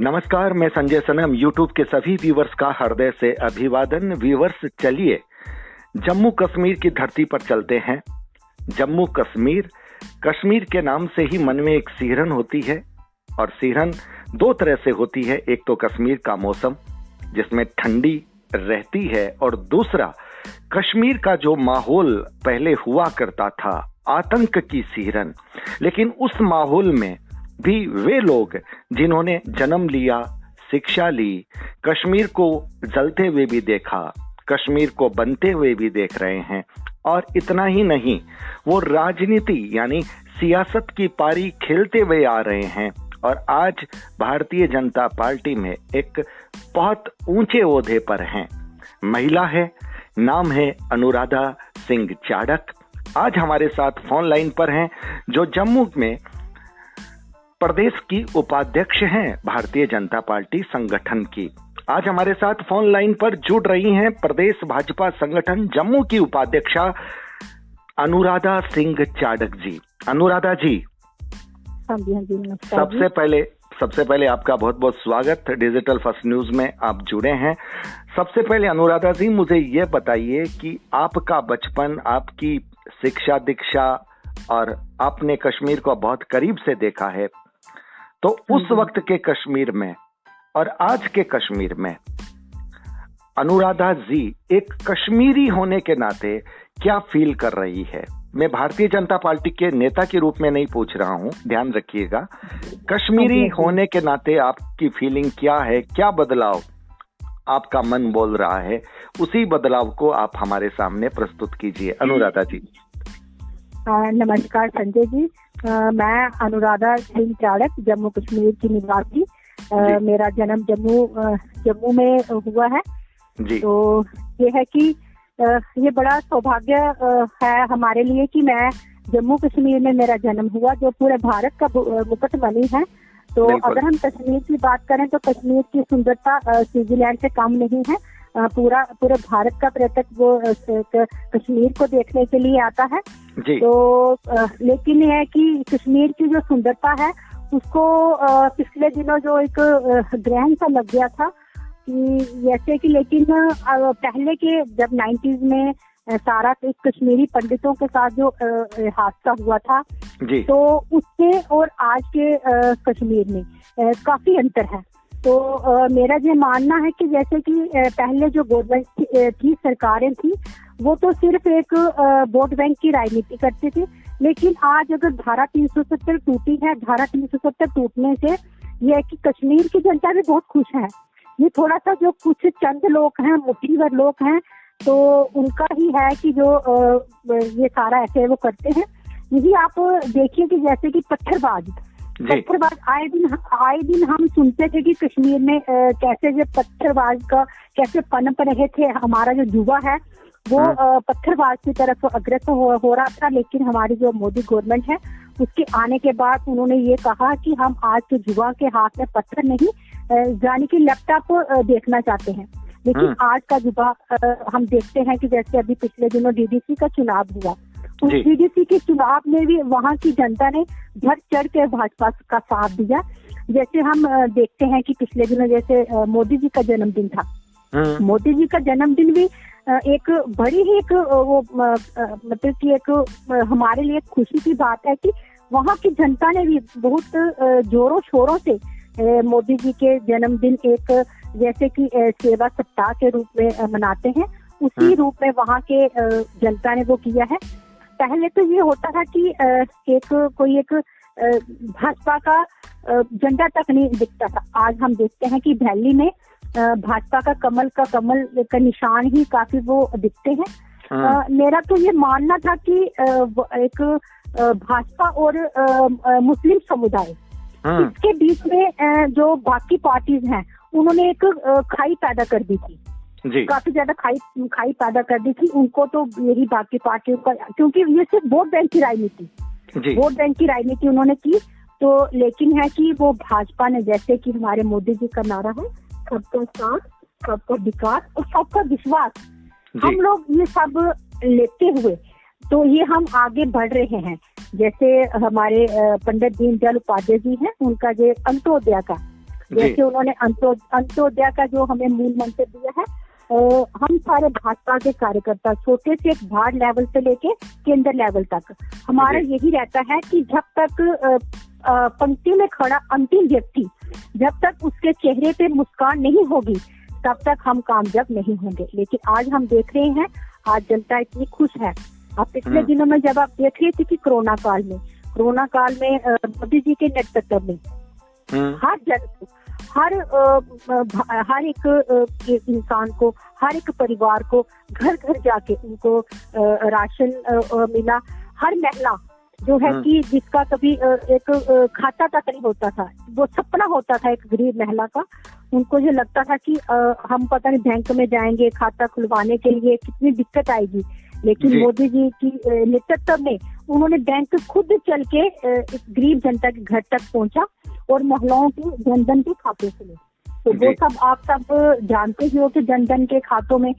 नमस्कार, मैं संजय सनम। यूट्यूब के सभी व्यूवर्स का हृदय से अभिवादन। व्यूवर्स, चलिए जम्मू कश्मीर की धरती पर चलते हैं। जम्मू कश्मीर, कश्मीर के नाम से ही मन में एक सिहरन होती है, और सिहरन दो तरह से होती है। एक तो कश्मीर का मौसम जिसमें ठंडी रहती है, और दूसरा कश्मीर का जो माहौल पहले हुआ करता था, आतंक की सिहरन। लेकिन उस माहौल में भी वे लोग जिन्होंने जन्म लिया, शिक्षा ली, कश्मीर को जलते हुए भी देखा, कश्मीर को बनते हुए भी देख रहे हैं। और इतना ही नहीं, वो राजनीति यानी सियासत की पारी खेलते हुए आ रहे हैं, और आज भारतीय जनता पार्टी में एक बहुत ऊंचे ओहदे पर हैं। महिला है, नाम है अनुराधा सिंह चाड़क। आज हमारे साथ फोन लाइन पर हैं, जो जम्मू में प्रदेश की उपाध्यक्ष हैं भारतीय जनता पार्टी संगठन की। आज हमारे साथ फोन लाइन पर जुड़ रही हैं प्रदेश भाजपा संगठन जम्मू की उपाध्यक्षा अनुराधा सिंह चाड़क जी। अनुराधा जी, हाँ जी, सबसे पहले आपका बहुत बहुत स्वागत। डिजिटल फर्स्ट न्यूज में आप जुड़े हैं। सबसे पहले अनुराधा जी, मुझे ये बताइए कि आपका बचपन, आपकी शिक्षा दीक्षा, और आपने कश्मीर को बहुत करीब से देखा है, तो उस वक्त के कश्मीर में और आज के कश्मीर में अनुराधा जी एक कश्मीरी होने के नाते क्या फील कर रही है? मैं भारतीय जनता पार्टी के नेता के रूप में नहीं पूछ रहा हूं, ध्यान रखिएगा। कश्मीरी होने के नाते आपकी फीलिंग क्या है? क्या बदलाव आपका मन बोल रहा है? उसी बदलाव को आप हमारे सामने प्रस्तुत कीजिए अनुराधा जी। नमस्कार संजय जी, मैं अनुराधा सिंह चाड़क, जम्मू कश्मीर की निवासी। मेरा जन्म जम्मू में हुआ है जी। तो ये है कि ये बड़ा सौभाग्य है हमारे लिए कि मैं जम्मू कश्मीर में मेरा जन्म हुआ, जो पूरे भारत का मुकुटमणि है। तो अगर हम कश्मीर की बात करें तो कश्मीर की सुंदरता स्विट्जरलैंड से कम नहीं है। पूरे भारत का पर्यटक वो कश्मीर को देखने के लिए आता है जी। तो लेकिन यह है कि कश्मीर की जो सुंदरता है उसको पिछले दिनों जो एक ग्रहण सा लग गया था कि जैसे कि, लेकिन पहले के जब 90s में सारा कश्मीरी पंडितों के साथ जो हादसा हुआ था जी, तो उससे और आज के कश्मीर में काफी अंतर है। तो मेरा ये मानना है कि जैसे कि पहले जो गवर्नमेंट थी, सरकारें थी, वो तो सिर्फ एक वोट बैंक की राजनीति करती थी। लेकिन आज अगर धारा 370 टूटी है, धारा 370 टूटने से ये है कि कश्मीर की जनता भी बहुत खुश है। ये थोड़ा सा जो कुछ चंद लोग हैं, मुट्ठी भर लोग हैं, तो उनका ही है कि जो ये सारा ऐसे वो करते हैं। यही आप देखिए कि जैसे कि पत्थरबाज आए दिन हम सुनते थे कि कश्मीर में कैसे जो पत्थरबाज का कैसे पनप रहे थे। हमारा जो युवा है वो पत्थरबाज की तरफ अग्रसर हो रहा था। लेकिन हमारी जो मोदी गवर्नमेंट है, उसके आने के बाद उन्होंने ये कहा कि हम आज के युवा के हाथ में पत्थर नहीं, यानी कि लैपटॉप देखना चाहते हैं। लेकिन आज का युवा हम देखते हैं कि जैसे अभी पिछले दिनों डीडीसी का चुनाव हुआ, उस डीडीसी के चुनाव में भी वहाँ की जनता ने बढ़ चढ़ के भाजपा का साथ दिया। जैसे हम देखते हैं कि पिछले दिनों जैसे मोदी जी का जन्मदिन था, मोदी जी का जन्मदिन भी एक बड़ी ही एक वो मतलब कि एक हमारे लिए खुशी की बात है कि वहाँ की जनता ने भी बहुत जोरों शोरों से मोदी जी के जन्मदिन एक जैसे कि सेवा सप्ताह के रूप में मनाते हैं, उसी रूप में वहाँ के जनता ने वो किया है। पहले तो ये होता था कि कोई एक भाजपा का झंडा तक नहीं दिखता था। आज हम देखते हैं कि दिल्ली में भाजपा का कमल का निशान ही काफी वो दिखते हैं। मेरा तो ये मानना था कि एक भाजपा और मुस्लिम समुदाय, इसके बीच में जो बाकी पार्टीज हैं, उन्होंने एक खाई पैदा कर दी थी जी। काफी ज्यादा खाई पैदा कर दी थी उनको। तो यही बाकी पार्टियों का, क्योंकि ये सिर्फ वोट बैंक की राजनीति उन्होंने की। तो लेकिन है कि वो भाजपा ने, जैसे कि हमारे मोदी जी का नारा है, सबका साथ, सबका विकास और सबका विश्वास, हम लोग ये सब लेते हुए तो ये हम आगे बढ़ रहे हैं। जैसे हमारे पंडित दीनदयाल उपाध्याय जी हैं, उनका जो अंत्योदय का जैसे उन्होंने अंत्योदय का जो हमें मूल मंत्र दिया है, हम सारे भाजपा के कार्यकर्ता छोटे से एक वार्ड लेवल से लेके केंद्र लेवल तक हमारा यही रहता है कि जब तक पंक्ति में खड़ा अंतिम व्यक्ति, जब तक उसके चेहरे पे मुस्कान नहीं होगी तब तक हम कामयाब नहीं होंगे। लेकिन आज हम देख रहे हैं, आज जनता इतनी खुश है। अब पिछले दिनों में जब आप देख रहे थे कि कोरोना काल में मोदी जी के नेतृत्व में हर जन को, हर एक इंसान को, हर एक परिवार को घर घर जाके उनको राशन मिला। हर महिला जो है कि जिसका कभी एक खाता तक नहीं होता था, वो सपना होता था एक गरीब महिला का, उनको जो लगता था कि हम पता नहीं बैंक में जाएंगे खाता खुलवाने के लिए कितनी दिक्कत आएगी, लेकिन मोदी जी की नेतृत्व में उन्होंने बैंक खुद चल के गरीब जनता के घर तक पहुंचा और महिलाओं के जनधन के खाते खुले। तो वो सब आप सब जानते ही हो कि जनधन के खातों में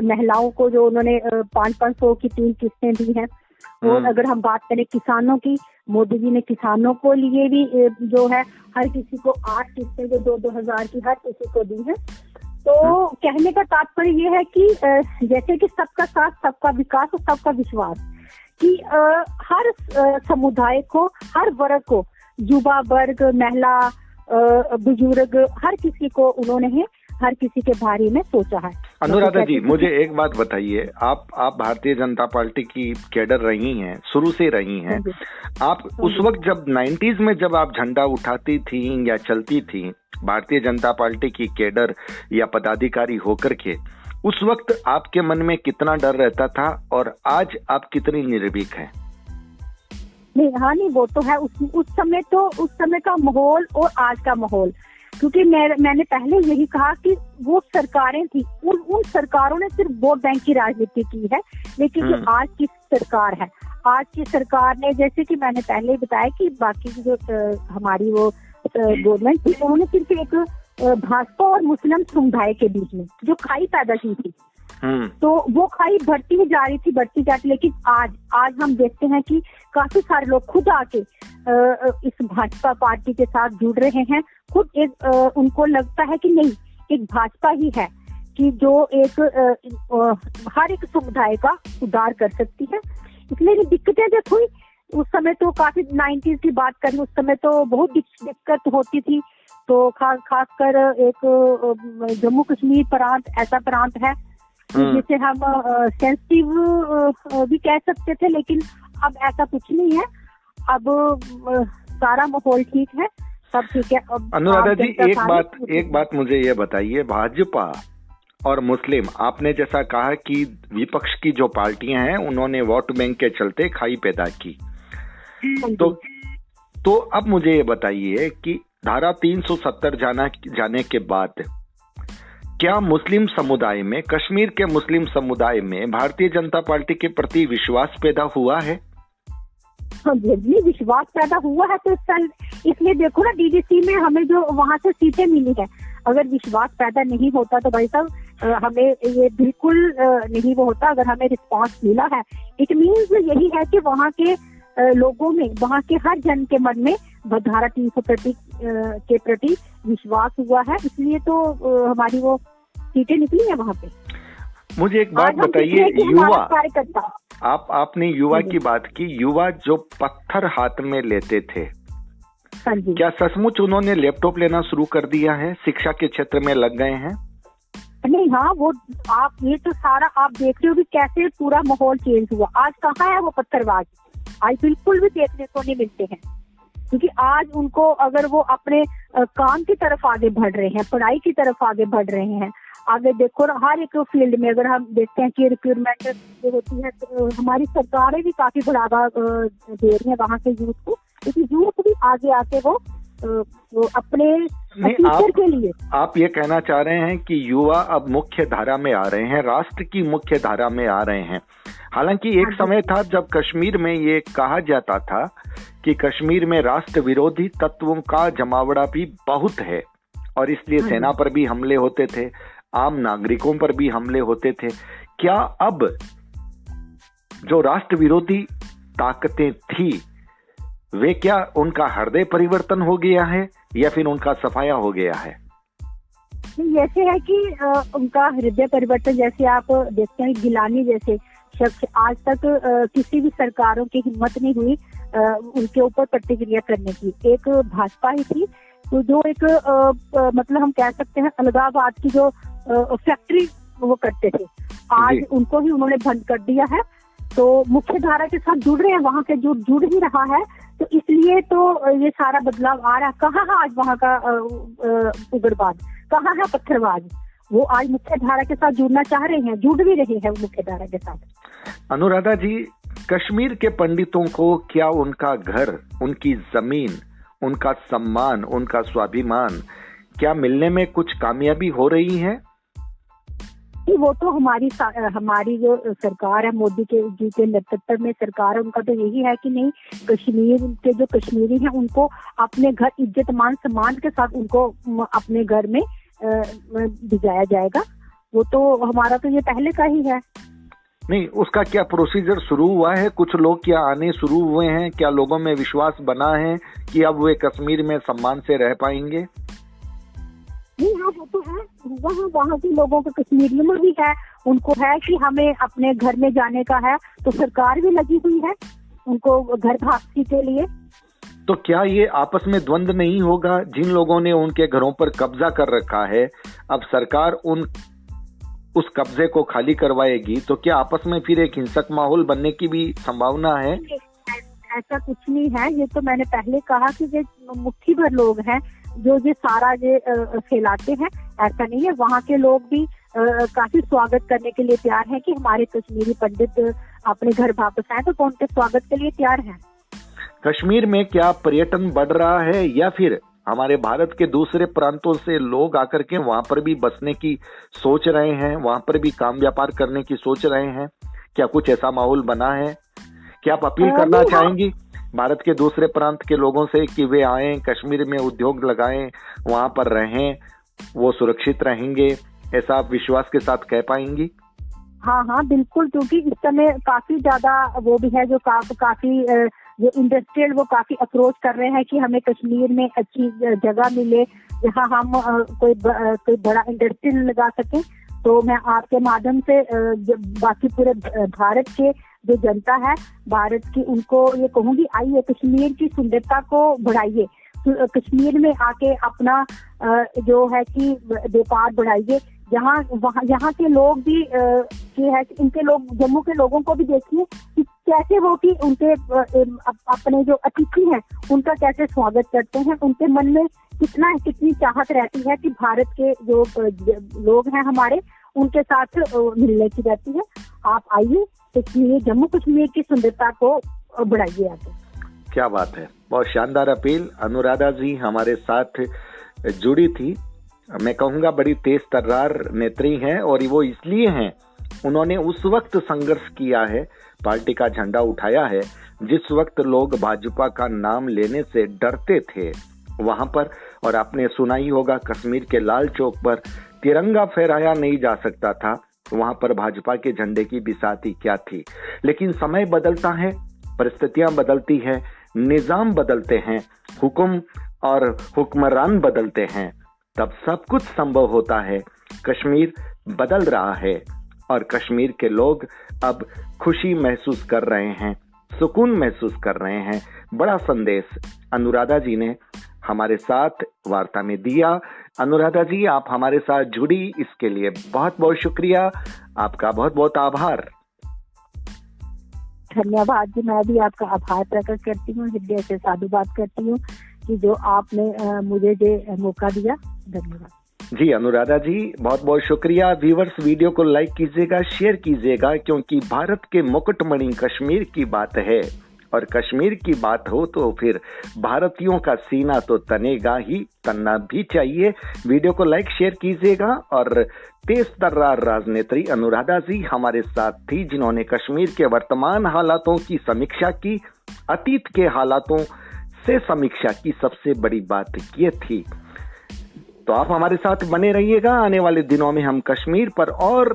महिलाओं को जो उन्होंने 500 की 3 किस्तें दी हैं। और अगर हम बात करें किसानों की, मोदी जी ने किसानों को लिए भी जो है हर किसी को 8 किस्तें जो 2-2 हजार की हर किसी को दी है। तो कहने का तात्पर्य ये है कि जैसे कि सबका साथ, सबका विकास और सबका विश्वास, कि हर समुदाय को, हर वर्ग को, युवा वर्ग, महिला, बुजुर्ग, हर किसी को उन्होंने हर किसी के बारे में सोचा है। अनुराधा जी, मुझे एक बात बताइए, आप भारतीय जनता पार्टी की कैडर रही हैं, शुरू से रही हैं। आप उस वक्त जब 90s में जब आप झंडा उठाती थी या चलती थी भारतीय जनता पार्टी की कैडर या पदाधिकारी होकर के, उस वक्त आपके मन में कितना डर रहता था और आज आप कितनी निर्भीक हैं? नहीं, वो तो है। उस समय का माहौल और आज का माहौल, क्योंकि मैंने पहले यही कहा कि वो सरकारें थी, उन सरकारों ने सिर्फ वोट बैंक की राजनीति की है, लेकिन जो आज की सरकार है, आज की सरकार ने, जैसे कि मैंने पहले बताया कि बाकी की जो हमारी वो गवर्नमेंट थी, उन्होंने सिर्फ एक भाजपा और मुस्लिम समुदाय के बीच में जो खाई पैदा की थी, तो वो खाई बढ़ती ही जा रही थी, लेकिन आज हम देखते हैं कि काफी सारे लोग खुद आके इस भाजपा पार्टी के साथ जुड़ रहे हैं। खुद उनको लगता है कि नहीं, एक भाजपा ही है कि जो एक हर एक समुदाय का उद्धार कर सकती है। इसलिए दिक्कतें जब हुई उस समय, तो काफी 90s की बात करें, उस समय तो बहुत दिक्कत होती थी। तो खासकर एक जम्मू कश्मीर प्रांत ऐसा प्रांत है जिसे हम सेंसिटिव भी कह सकते थे, लेकिन अब ऐसा कुछ नहीं है। अब सारा माहौल ठीक है, सब ठीक है। अनुराधा जी, एक बात मुझे ये बताइए, भाजपा और मुस्लिम, आपने जैसा कहा कि विपक्ष की जो पार्टियां हैं उन्होंने वोट बैंक के चलते खाई पैदा की, तो अब मुझे ये बताइए कि धारा 370 जाने के बाद क्या मुस्लिम समुदाय में, कश्मीर के मुस्लिम समुदाय में भारतीय जनता पार्टी के प्रति विश्वास पैदा हुआ है? विश्वास पैदा हुआ है, तो इसलिए देखो ना, डीडीसी में हमें जो वहाँ से सीटें मिली है। अगर विश्वास पैदा नहीं होता तो भाई साहब हमें ये बिल्कुल नहीं वो होता। अगर हमें रिस्पांस मिला है, इट मीन्स यही है कि वहाँ के लोगों में, वहाँ के हर जन के मन में धारा 370 के प्रति विश्वास हुआ है, इसलिए तो हमारी वो सीटें निकली है वहाँ पे। मुझे एक बात बताइए, युवा, आपने युवा की बात की, युवा जो पत्थर हाथ में लेते थे, क्या सचमुच उन्होंने लैपटॉप लेना शुरू कर दिया है, शिक्षा के क्षेत्र में लग गए हैं? नहीं, हाँ, वो आप ये तो सारा आप देख रहे हो कि कैसे पूरा माहौल चेंज हुआ। आज कहाँ है वो पत्थरबाज? आज बिल्कुल भी देखने को नहीं मिलते हैं, क्योंकि आज उनको, अगर वो अपने काम की तरफ आगे बढ़ रहे हैं, पढ़ाई की तरफ आगे बढ़ रहे हैं, आगे देखो हर एक फील्ड में अगर हम देखते हैं कि रिक्रूटमेंट जो होती है, तो हमारी सरकारें भी काफी बढ़ावा दे रही है वहाँ के यूथ को, क्योंकि यूथ भी आगे आके वो अपने फ्यूचर के लिए। आप ये कहना चाह रहे हैं कि युवा अब मुख्य धारा में आ रहे हैं, राष्ट्र की मुख्य धारा में आ रहे हैं। हालांकि एक समय था जब कश्मीर में ये कहा जाता था कि कश्मीर में राष्ट्र विरोधी तत्वों का जमावड़ा भी बहुत है और इसलिए सेना पर भी हमले होते थे, आम नागरिकों पर भी हमले होते थे। क्या अब जो राष्ट्र विरोधी ताकतें थी वे, क्या उनका हृदय परिवर्तन हो गया है? या फिर उनका सफाया हो गया है? जैसे है कि उनका हृदय परिवर्तन, जैसे आप देखते हैं गिलानी जैसे शख्स आज तक किसी भी सरकारों की हिम्मत नहीं हुई उनके ऊपर प्रतिक्रिया करने की। एक भाजपा ही थी तो जो एक मतलब हम कह सकते हैं अलगाववाद की जो फैक्ट्री वो करते थे, आज उनको ही उन्होंने बंद कर दिया है। तो मुख्य धारा के साथ जुड़ रहे हैं, वहां से जुड़ ही रहा है, तो इसलिए तो ये सारा बदलाव आ रहा है। कहाँ है आज वहाँ का उग्रवाद, कहाँ है पत्थरबाज? वो आज मुख्य धारा के साथ जुड़ना चाह रहे हैं, जुड़ भी रहे हैं मुख्य धारा के साथ। अनुराधा जी, कश्मीर के पंडितों को क्या उनका घर, उनकी जमीन, उनका सम्मान, उनका स्वाभिमान क्या मिलने में कुछ कामयाबी हो रही है? वो तो हमारी जो सरकार है, मोदी जी के नेतृत्व में सरकार है, उनका तो यही है कि नहीं, कश्मीर के जो कश्मीरी हैं उनको अपने घर इज्जत मान सम्मान के साथ उनको अपने घर में भिजाया जाएगा। वो तो हमारा तो ये पहले का ही है। नहीं, उसका क्या प्रोसीजर शुरू हुआ है? कुछ लोग क्या आने शुरू हुए हैं? क्या लोगों में विश्वास बना है कि अब वे कश्मीर में सम्मान से रह पाएंगे? नहीं, हाँ वो तो है, वहाँ के लोगों को, कश्मीरियों में भी है, उनको है कि हमें अपने घर में जाने का है, तो सरकार भी लगी हुई है उनको घर वापसी के लिए। तो क्या ये आपस में द्वंद्व नहीं होगा? जिन लोगों ने उनके घरों पर कब्जा कर रखा है, अब सरकार उस कब्जे को खाली करवाएगी, तो क्या आपस में फिर एक हिंसक माहौल बनने की भी संभावना है? ऐसा कुछ नहीं है, ये तो मैंने पहले कहा कि ये मुट्ठी भर लोग हैं जो ये सारा ये फैलाते हैं। ऐसा नहीं है, वहाँ के लोग भी काफी स्वागत करने के लिए तैयार हैं कि हमारे कश्मीरी पंडित अपने घर वापस आए, तो वो उनके स्वागत के लिए तैयार हैं। कश्मीर में क्या पर्यटन बढ़ रहा है या फिर हमारे भारत के दूसरे प्रांतों से लोग आकर के वहां पर भी बसने की सोच रहे हैं, वहां पर भी काम व्यापार करने की सोच रहे हैं? क्या कुछ ऐसा माहौल बना है? क्या आप अपील करना चाहेंगी भारत के दूसरे प्रांत के लोगों से कि वे आएं, कश्मीर में उद्योग लगाएं, वहां पर रहें, वो सुरक्षित रहेंगे, ऐसा आप विश्वास के साथ कह पाएंगी? हाँ बिल्कुल, क्योंकि इस समय काफी ज्यादा वो भी है जो काफी जो इंडस्ट्रियल वो काफी अप्रोच कर रहे हैं कि हमें कश्मीर में अच्छी जगह मिले जहां हम कोई बड़ा इंडस्ट्री लगा सकें। तो मैं आपके माध्यम से बाकी पूरे भारत के जो जनता है भारत की, उनको ये कहूंगी, आइए कश्मीर की सुंदरता को बढ़ाइए, कश्मीर में आके अपना जो है कि व्यापार बढ़ाइए। यहाँ के लोग भी ये है कि इनके लोग, जम्मू के लोगों को भी देखिए कि कैसे वो कि उनके अपने जो अतिथि हैं उनका कैसे स्वागत करते हैं, उनके मन में कितनी चाहत रहती है कि भारत के जो लोग हैं हमारे, उनके साथ मिलने की रहती है। आप आइए, कश्मीर, जम्मू कश्मीर की सुंदरता को बढ़ाइए आगे। क्या बात है, बहुत शानदार अपील। अनुराधा जी हमारे साथ जुड़ी थी, मैं कहूँगा बड़ी तेज तर्रार नेत्री हैं, और वो इसलिए हैं, उन्होंने उस वक्त संघर्ष किया है, पार्टी का झंडा उठाया है जिस वक्त लोग भाजपा का नाम लेने से डरते थे वहां पर। और आपने सुना ही होगा, कश्मीर के लाल चौक पर तिरंगा फहराया नहीं जा सकता था, वहां पर भाजपा के झंडे की बिसाती क्या थी। लेकिन समय बदलता है, परिस्थितियां बदलती है, निजाम बदलते हैं, हुक्म और हुक्मरान बदलते हैं, तब सब कुछ संभव होता है। कश्मीर बदल रहा है और कश्मीर के लोग अब खुशी महसूस कर रहे हैं, सुकून महसूस कर रहे हैं। बड़ा संदेश अनुराधा जी ने हमारे साथ वार्ता में दिया। अनुराधा जी, आप हमारे साथ जुड़ी, इसके लिए बहुत बहुत शुक्रिया, आपका बहुत बहुत आभार। धन्यवाद जी, मैं भी आपका आभार प्रकट करती हूँ, हृदय से साधुवाद करती हूँ कि जो आपने मुझे जो मौका दिया। धन्यवाद जी अनुराधा जी, बहुत बहुत शुक्रिया। व्यूअर्स, वीडियो को लाइक कीजिएगा, शेयर कीजिएगा, क्योंकि भारत के मुकुटमणि कश्मीर की बात है, और कश्मीर की बात हो तो फिर भारतीयों का सीना तो तनेगा ही, तनना भी चाहिए। वीडियो को लाइक शेयर कीजिएगा। और तेज तर्रार राजनेत्री अनुराधा जी हमारे साथ थी, जिन्होंने कश्मीर के वर्तमान हालातों की समीक्षा की, अतीत के हालातों से समीक्षा की, सबसे बड़ी बात ये थी। तो आप हमारे साथ बने रहिएगा, आने वाले दिनों में हम कश्मीर पर और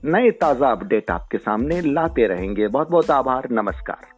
नए ताजा अपडेट आपके सामने लाते रहेंगे। बहुत बहुत आभार, नमस्कार।